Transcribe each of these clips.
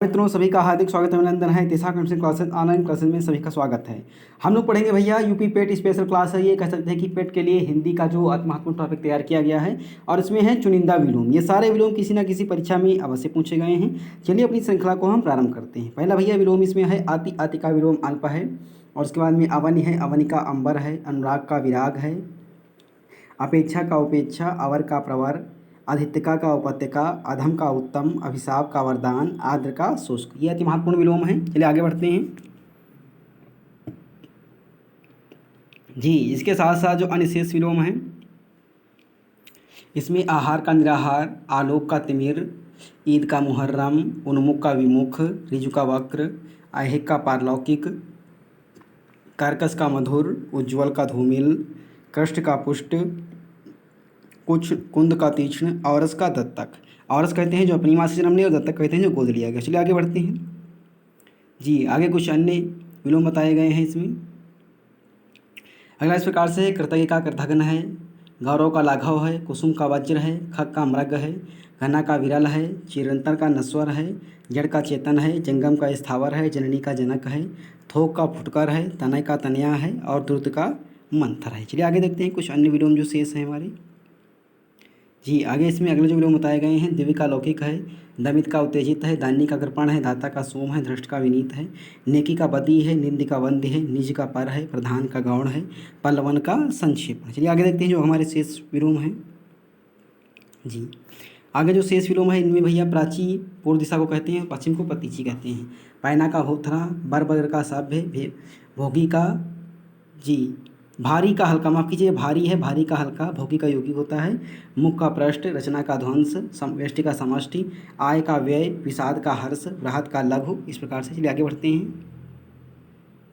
मित्रों सभी का हार्दिक स्वागत अभिनंदन है। तीसरा कंप्यूटर क्लासेस ऑनलाइन क्लासेस में सभी का स्वागत है। हम लोग पढ़ेंगे भैया यूपी पेट स्पेशल क्लास है। ये कह सकते हैं कि पेट के लिए हिंदी का जो अति महत्वपूर्ण टॉपिक तैयार किया गया है और इसमें है चुनिंदा विलोम। ये सारे विलोम किसी न किसी परीक्षा में अवश्य पूछे गए हैं। चलिए अपनी श्रृंखला को हम प्रारंभ करते हैं। पहला भैया विलोम इसमें है आति, आति का विलोम अल्प है। और उसके बाद में अवनि है, अवनि का अंबर है, अनुराग का विराग है, अपेक्षा का उपेक्षा, अवर का प्रवर, अधित्यका का उपत्यका, अधम का उत्तम, अभिशाप का वरदान, आद्र का शुष्क। ये अति महत्वपूर्ण विलोम है। चलिए आगे बढ़ते हैं जी। इसके साथ साथ जो अन्य शेष विलोम हैं इसमें आहार का निराहार, आलोक का तिमिर, ईद का मुहर्रम, उन्मुख का विमुख, ऋजु का वक्र, ऐहिक का पारलौकिक, कर्कश का मधुर, उज्ज्वल का धूमिल, कृष्ण का पुष्ट, कुछ कुंद का तीक्ष्ण, औरस का दत्तक। औरस कहते हैं जो अपनी माँ से जन्म लिया और दत्तक कहते हैं जो गोद लिया गया। चलिए आगे बढ़ते हैं जी। आगे कुछ अन्य विलोम बताए गए हैं इसमें। अगला इस प्रकार से है, कृतज्ञ का कृतघ्न है, गौरव का लाघव है, कुसुम का वज्र है, खग का मृग है, घना का विरल है, चिरंतर का नश्वर है, जड़ का चेतन है, जंगम का स्थावर है, जननी का जनक है, थोक का फुटकर है, तनय का तनया है और द्रुत का मंथर है। चलिए आगे देखते हैं कुछ अन्य विलोम जो शेष हैं हमारे जी। आगे इसमें अगले जो विलोम बताए गए हैं, दिव्य का लौकिक है, दमित का उत्तेजित है, दानी का कृपण है, दाता का सोम है, धृष्ट का विनीत है, नेकी का बदी है, निंद का वंद्य है, निज का पर है, प्रधान का गौण है, पल्लवन का संक्षेप है। चलिए आगे देखते हैं जो हमारे शेष विलोम हैं जी। आगे जो शेष विलोम है इनमें भैया प्राची पूर्व दिशा को कहते हैं, पश्चिम को पतीची कहते हैं, पैना का भोथरा, बर बगर का सभ्य, भोगी का जी, भारी का हल्का, माफ कीजिए भारी है, भारी का हल्का, भोगी का योगी होता है, मुख का पृष्ठ, रचना का ध्वंस, व्यष्टि का समष्टि, आय का व्यय, विषाद का हर्ष, बृहत का लघु। इस प्रकार से चलिए आगे बढ़ते हैं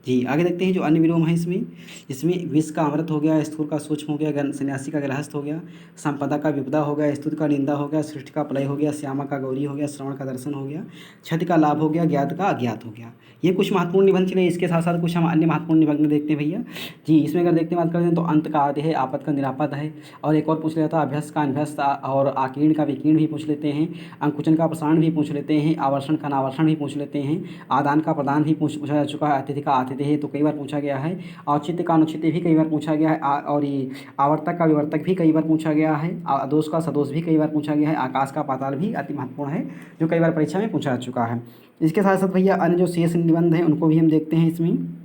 जी। आगे देखते हैं जो अन्य विलोम है इसमें विष का अमृत हो गया, स्थूल का सूक्ष्म हो गया, सन्यासी का गृहस्थ हो गया, संपदा का विपदा हो गया, स्तुति का निंदा हो गया, सृष्टि का प्रलय हो गया, श्यामा का गौरी हो गया, श्रवण का दर्शन हो गया, क्षति का लाभ हो गया, ज्ञात का अज्ञात हो गया। ये कुछ महत्वपूर्ण निबंध चले। इसके साथ साथ कुछ हम अन्य महत्वपूर्ण निबंध देखते हैं भैया जी। इसमें अगर देखते बात करते हैं तो अंत का आदि है, आपद का निरापद है, और एक और पूछ लेता है अभ्यस्त का अनभ्यस्त, और आकीर्ण का विकीर्ण भी पूछ लेते हैं, अंकुचन का प्रसारण भी पूछ लेते हैं, आवर्षण का नावर्षण भी पूछ लेते हैं, आदान का प्रदान भी पूछा जा चुका है, अतिथि का आतिथ्य है तो कई बार पूछा गया है, औचित्य का अनुचित्य भी कई बार पूछा गया है, और ये आवर्तक का विवर्तक भी कई बार पूछा गया है, दोष का सदोष भी कई बार पूछा गया है, आकाश का पाताल भी अति महत्वपूर्ण है जो कई बार परीक्षा में पूछा जा चुका है। इसके साथ साथ भैया अन्य जो शेष निबंध हैं उनको भी हम देखते हैं इसमें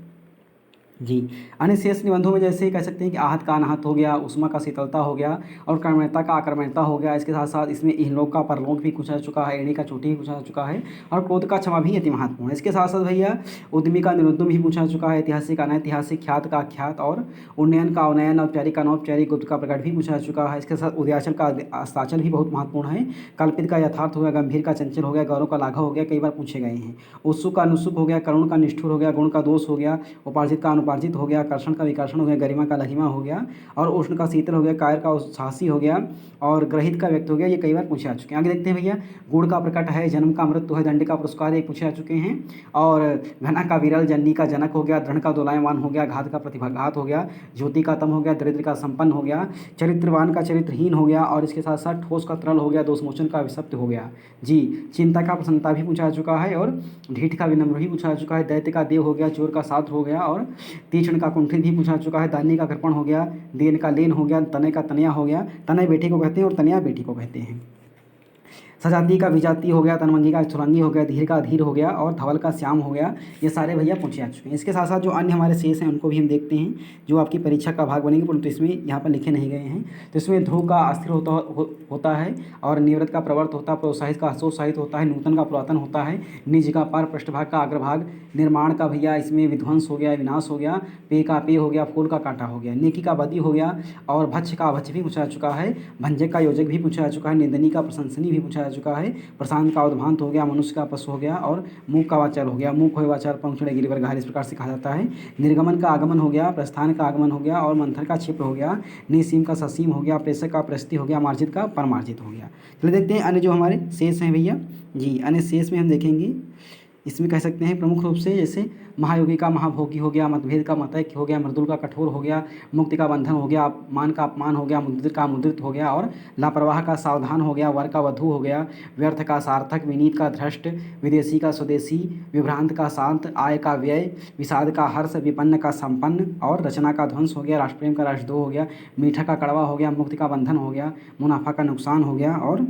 जी। अन्य शेष निबंधों में जैसे कह सकते हैं कि आहत का अनाहत हो गया, उष्मा का शीतलता हो गया, और कर्मण्यता का आक्रमणता हो गया। इसके साथ साथ इसमें इहलोक का परलोक भी पूछा जा चुका है, एड़ी का चोटी भी पूछा जा चुका है, और क्रोध का क्षमा भी अति महत्वपूर्ण है। इसके साथ साथ भैया उद्यमी का निरुद्यम भी पूछा जा चुका है, ऐतिहासिक अनैतिहासिक, ख्यात का ख्यात, और उन्नयन का उन्नयन, औपचारिक का अनौपचारिक, गुप्त का प्रकट भी पूछा जा चुका है। इसके साथ उदयाचल का अस्ताचल भी बहुत महत्वपूर्ण है, कल्पित का यथार्थ हो गया, गंभीर का चंचल हो गया, गौरव का लाघव हो गया, कई बार पूछे गए हैं। उत्सुक का अनुसुक हो गया, करुण का निष्ठुर हो गया, गुण का दोष हो गया, उपार्जित का अनुपार्जित हो गया, कर्षण का विकर्षण हो गया, गरिमा का लघिमा हो गया, और उष्ण का शीतल हो गया, कायर का उत्साहसी हो गया, और ग्रहित का व्यक्त हो गया। ये कई बार पूछे जा चुके हैं। आगे देखते हैं भैया गुण का प्रकट है, जन्म का मृत्यु है, दंड का पुरस्कार, ये पूछे जा चुके हैं, और घना का विरल, जननी का जनक हो गया, दृढ़ का दोलायमान हो गया, घात का प्रतिघात हो गया, ज्योति का तम हो गया, दरिद्र का संपन्न हो गया, चरित्रवान का चरित्रहीन हो गया, और इसके साथ साथ ठोस का तरल हो गया, दोषमोचन का विसप्त हो गया जी। चिंता का प्रसन्नता भी पूछा जा चुका है, और ढीठ का विनम्र भी पूछा जा चुका है, दैत्य का देव हो गया, चोर का सात्र हो गया, और तीक्ष्ण का कुंठित भी पूछा जा चुका है, दानी का कृपण हो गया, देन का लेन हो गया, तनय का तनया हो गया, तनय बेटी को कहते हैं और तनया बेटी को कहते हैं, सजाती का विजाती हो गया, तनमंगी का स्थुरंगी हो गया, धीर का धीर हो गया, और धवल का श्याम हो गया। ये सारे भैया पूछे जा चुके हैं। इसके साथ साथ जो अन्य हमारे शेष हैं उनको भी हम देखते हैं जो आपकी परीक्षा का भाग बनेंगे, परंतु इसमें यहाँ पर लिखे नहीं गए हैं। तो इसमें ध्रुव का अस्थिर होता है, और निवृत्त का प्रवर्त होता है, प्रोत्साहित का असोत्साहित होता है, नूतन का पुरातन होता है, निज का पार, पृष्ठभाग का अग्रभाग, निर्माण का भैया इसमें विध्वंस हो गया, विनाश हो गया, पे का पे हो गया, फूल का कांटा हो गया, नेकी का बदी हो गया, और भक्ष का अभक्ष भी पूछा जा चुका है, भंजक का योजक भी पूछा जा चुका है, निंदनी का प्रशंसनी भी पूछा जा चुका है, प्रशांत का उद्भांत हो गया, मनुष्य का पशु हो गया, और मूक का वाचाल हो गया, मूक हो वाचाल पंखुड़े गिरिवर घायल, इस प्रकार से कहा जाता है। निर्गमन का आगमन हो गया, प्रस्थान का आगमन हो गया, और मंथर का क्षिप्र हो गया, निसीम का ससीम हो गया, प्रेषक का प्रस्ति हो गया, मार्जित का परमार्जित हो गया। चलिए देखते हैं अन्य जो हमारे शेष हैं भैया जी। अन्य शेष में हम देखेंगे इसमें कह सकते हैं प्रमुख रूप से जैसे महायोगी का महाभोगी हो गया, मतभेद का मतैक्य हो गया, मृदुल का कठोर हो गया, मुक्ति का बंधन हो गया, अपमान का अपमान हो गया, मुद्रित का मुद्रित हो गया, और लापरवाह का सावधान हो गया, वर का वधू हो गया, व्यर्थ का सार्थक, विनीत का धृष्ट, विदेशी का स्वदेशी, विभ्रांत का शांत, आय का व्यय, विषाद का हर्ष, विपन्न का संपन्न, और रचना का ध्वंस हो गया, राष्ट्रप्रेम का राष्ट्रद्रोह हो गया, मीठा का कड़वा हो गया, मुक्ति का बंधन हो गया, मुनाफा का नुकसान हो गया, और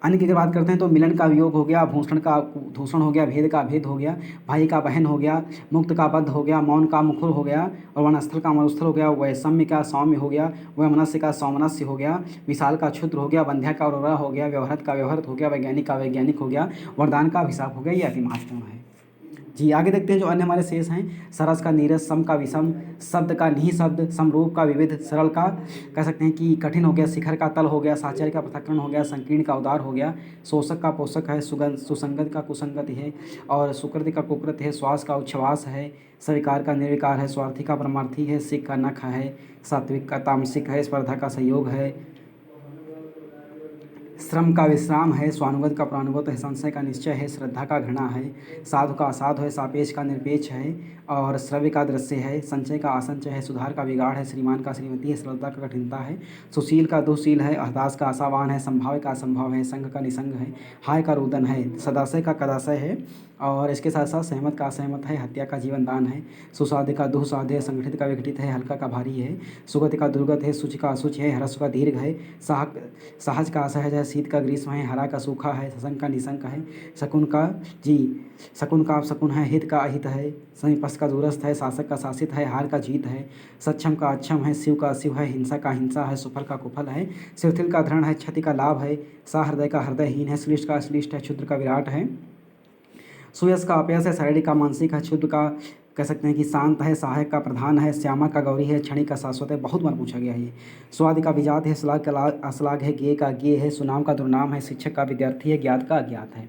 अन्य की अगर बात करते हैं तो मिलन का वियोग हो गया, भूषण का दूषण हो गया, भेद का भेद हो गया, भाई का बहन हो गया, मुक्त का बद्ध हो गया, मौन का मुखर हो गया, और वनस्थल का मरुस्थल हो गया, वैषम्य का सौम्य हो गया, वैमनस्य का सौमनस्य हो गया, विशाल का क्षुद्र हो गया, बंध्या का अरोरा हो गया, व्यवहृत का व्यवहृत हो गया, वैज्ञानिक का वैज्ञानिक हो गया, वरदान का अभिशाप हो गया। ये अति महत्वपूर्ण है। जी आगे देखते हैं जो अन्य हमारे शेष हैं। सरस का नीरस, सम का विषम, शब्द का निःशब्द, समरूप का विविध, सरल का कह सकते हैं कि कठिन हो गया, शिखर का तल हो गया, साचार्य का पृथक्करण हो गया, संकीर्ण का उदार हो गया, शोषक का पोषक है, सुसंगत का कुसंगत है, और सुकृति का कुकृत है, श्वास का उच्छ्वास है, स्वीकार का निर्विकार है, स्वार्थी का परमार्थी है, सिख का नख है, सात्विक का तामसिक है, स्पर्धा का संयोग है, श्रम का विश्राम है, स्वानुगत का प्रानुगत है, संशय का निश्चय है, श्रद्धा का घृणा है, साधु का असाधु है, सापेक्ष का निरपेक्ष है, और श्रव्य का दृश्य है, संचय का असंचय है, सुधार का बिगाड़ है, श्रीमान का श्रीमती है, सरलता का कठिनता है, सुशील का दुशील है, हताश का आशावान है, संभाव्य का असंभव है, संग का निसंग है, हाय का रुदन है, सदाशय का कदाशय है, और इसके साथ साथ सहमत का असहमत है, हत्या का जीवन दान है, सुसाध्य का दुःसाध्य है, संगठित का विघटित है, हल्का का भारी है, सुगति का दुर्गत है, शुचि का अशुच है, ह्रस्व का दीर्घ है, सहज का असहज है, शीत का ग्रीष्म है, हरा का सूखा है, सशंक का निशंक है, शकुन का शकुन का अपशकुन है, हित का अहित है, समीपस्थ का दूरस्थ है, शासक का शासित है, हार का जीत है, सक्षम का अक्षम है, शिव का अशिव है, हिंसा का हिंसा है, सुफल का कुफल है, शिथिल का धरण है, क्षति का लाभ है, सहृदय का हृदयहीन है, श्लिष्ट का अश्लिष्ट है, क्षुद्र का विराट है, सुयस का अपयस है, शारीरिक का मानसिक है, क्षुद्र का कह सकते हैं कि शांत है, सहायक का प्रधान है, श्यामा का गौरी है, क्षणिक का शाश्वत है। बहुत बार पूछा गया है ये। स्वाद का विजात है, श्लाघ का अश्लाघ है, ज्ञेय का ज्ञेय है, सुनाम का दुर्नाम है, शिक्षक का विद्यार्थी है, ज्ञात का अज्ञात है।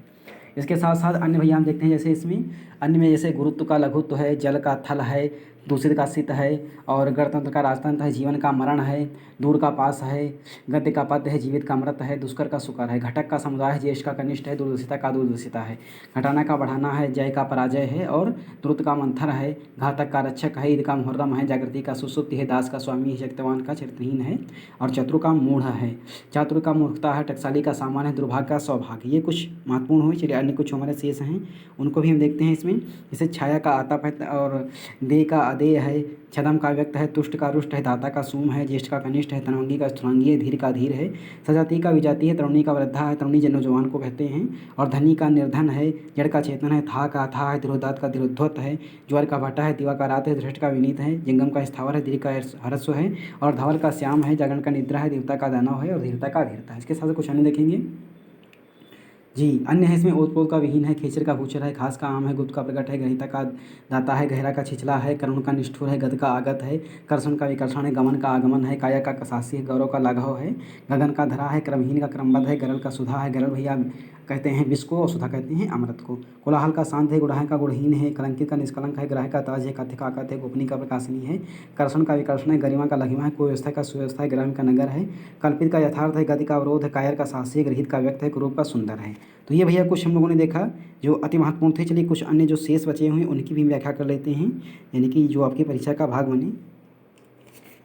इसके साथ साथ अन्य भैया हम देखते हैं जैसे इसमें अन्य में जैसे गुरुत्व का लघुत्व है, जल का थल है, दूषित का सित है, और गणतंत्र का राजतंत्र है, जीवन का मरण है, दूर का पास है, गद्य का पद्य है, जीवित का मृत है, दुष्कर का सुकर है, घटक का समुदाय है, ज्येष्ठ का कनिष्ठ है, दूरदर्शिता का दूरदर्शिता है, घटाना का बढ़ाना है, जय का पराजय है, और द्रुत का मंथर है, घातक का रक्षक है, ईद का मुहर्रम है, जागृति का सुसुप्ति है, दास का स्वामी है, शक्तिवान का चरित्रहीन है, और चतुर का मूढ़ है, चातुर का मूर्खता है, टकसाली का सामान है, दुर्भाग्य का सौभाग्य। ये कुछ महत्वपूर्ण हुए। चलिए अन्य कुछ हमारे शेष हैं उनको भी हम देखते हैं इसमें। जैसे छाया का आतप है, और देह का अदेय है, छदम का व्यक्त है, तुष्ट का रुष्ट है, दाता का सूम है, ज्येष्ठ का कनिष्ठ है, तनवंगी का स्थुरंगी है, धीर का धीर है, सजाति का विजाति है, तरुणी का वृद्धा है, तरुणी नौजवान को कहते हैं, और धनी का निर्धन है, जड़ का चेतन है, था का था है, तिरोदात का तिरोध्वत है, ज्वर का भट्टा है, दिवा का रात है, धृष्ट का विनीत है, जंगम का स्थावर है, दीर्घ का ह्रस्व है, और धवल का श्याम है, जागरण का निद्रा है, देवता का दानव है, और धीरता का धीरता है। इसके साथ कुछ अन्य देखेंगे। जी अन्य है इसमें ओतप्रोत का विहीन है, खेचर का भूचर है, खास का आम है, गुप्त का प्रगट है, ग्रहिता का दाता है, गहरा का छिछला है, करुण का निष्ठुर है, गद का आगत है, कर्षण का विकर्षण है, गमन का आगमन है, काया का कसासी है, गौरव का लाघव है, गगन का धरा है, क्रमहीन का क्रमबद्ध है, गरल का सुधा है, गरल भैया कहते हैं विष को, और सुधा कहते हैं अमृत को, कोलाहल का शांत है, गुड़ाह का गुणहीन है, कलंकित का निष्कलंक है, ग्राह का ताज है, कथ्य का अकथ है, गोपनीय का प्रकाशनी है, कर्षण का विकर्षण है, गरिमा का लघिमा है, कुव्यवस्था का सुव्यवस्था है, ग्राम का नगर है, कल्पित का यथार्थ है, गति का अवरोध है, कायर का साहसी है, गृहित का व्यक्त है, कुरूप का सुंदर है। तो ये भैया कुछ हम लोगों ने देखा जो अति महत्वपूर्ण थे। चलिए कुछ अन्य जो शेष बचे हुए हैं उनकी भी व्याख्या कर लेते हैं, यानी कि जो आपकी परीक्षा का भाग बने।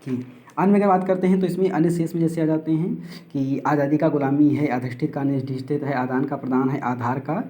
जी अन्य में अगर बात करते हैं तो इसमें अन्य शेष में जैसे आ जाते हैं कि आज़ादी का गुलामी है, अधिष्ठित का अनिष्ठित है, आदान का प्रदान है, आधार का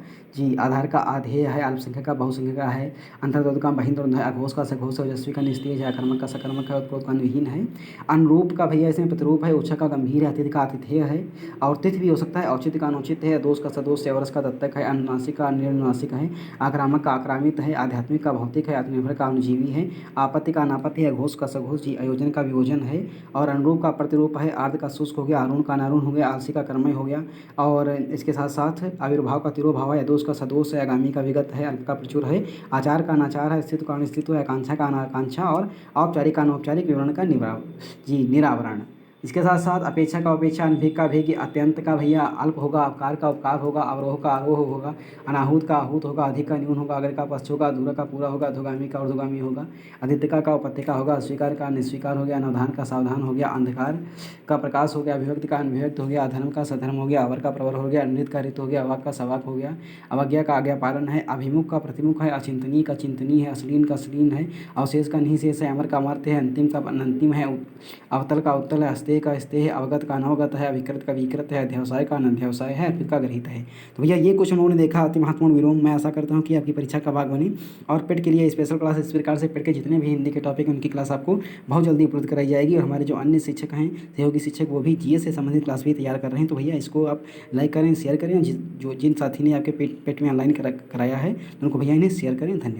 आधार का आधेय है, अल्पसंख्यक का बहुसंख्यक का है, अंतर्द्वंद का बहिर्द्वंद है, अघोष का सघोष है, ओजस्वी का निस्तेज है, अकर्मक का सकर्मक है, उत्प्रोत का विहीन है, अनुरूप का भैया इसमें प्रतिरूप है, उच्छा का गंभीर है, अतिथि का आतिथेय है, और तिथि भी हो सकता है, औचित्य का अनुचित है, दोष का सदोष है, वर्ष का दत्तक है, अनुनासिक का निर्नुनासिक है, आक्रामक का आक्रामित है, आध्यात्मिक का भौतिक है, आत्मनिर्भर का अनुजीवी है, आपत्ति का अनापत्ति है, घोष का सघोष आयोजन का वियोजन है, और अनुरूप का प्रतिरूप है, आर्ध का शुष्क हो गया, अरुण का अनारुण हो गया, आलसी का कर्मय हो गया, और इसके साथ साथ आविर्भाव का तिरोभाव है, दोष का सदोष है, आगामी का विगत है, अल्प का प्रचुर है, आचार का अनाचार है, अस्तित्व का अनिस्तित्व है, आकांक्षा का अनाकांक्षा, और औपचारिक का अनौपचारिक विवरण का निरावरण। इसके साथ साथ अपेक्षा का उपेक्षा, अनभिज्ञ का अभिज्ञ, अत्यंत का भैया अल्प होगा, अपकार का उपकार होगा, अवरोह का आरोह होगा, अनाहूत का आहूत होगा, अधिक का न्यून होगा, अग्र का पश्च होगा, अधूरा का पूरा होगा, अधोगामी का ऊर्ध्वगामी होगा, अधित्यका का उपत्यका होगा, अस्वीकार का निस्वीकार हो गया, अनवधान का सावधान हो गया, अंधकार का प्रकाश हो गया, अभिव्यक्ति का अनभिव्यक्त हो गया, अधर्म का सधर्म हो गया, अवर का प्रवर हो गया, नृत का ऋत हो गया, अवाक का सवाक हो गया, अवज्ञा का आज्ञा पालन है, अभिमुख का प्रतिमुख है, अचिंतनीय का चिंतनीय है, अश्लीन का श्लीन है, अवशेष का निःशेष है, अमर का अमर्त्य है, अंतिम का अनंतिम है, अवतल का उत्तल है, अस्तेय का स्तेय है, अवगत का अनवगत है, अभिकृत का विकृत है, अध्यवसाय का अनध्यवसाय है, अर्पित का ग्रहित है। तो भैया ये कुछ उन्होंने देखा अति महत्वपूर्ण विलोम। मैं आशा करता हूँ कि आपकी परीक्षा का भाग बने और पेट के लिए स्पेशल क्लास इस प्रकार से पेट के जितने भी हिंदी के टॉपिक हैं उनकी क्लास आपको बहुत जल्दी उपलब्ध कराई जाएगी। और हमारे जो अन्य शिक्षक हैं, सहयोगी शिक्षक, वो भी जीएस से संबंधित क्लास भी तैयार कर रहे हैं। तो भैया इसको आप लाइक करें, शेयर करें। जिन साथी ने आपके पेट में ऑनलाइन कराया है उनको भैया इन्हें शेयर करें। धन्यवाद।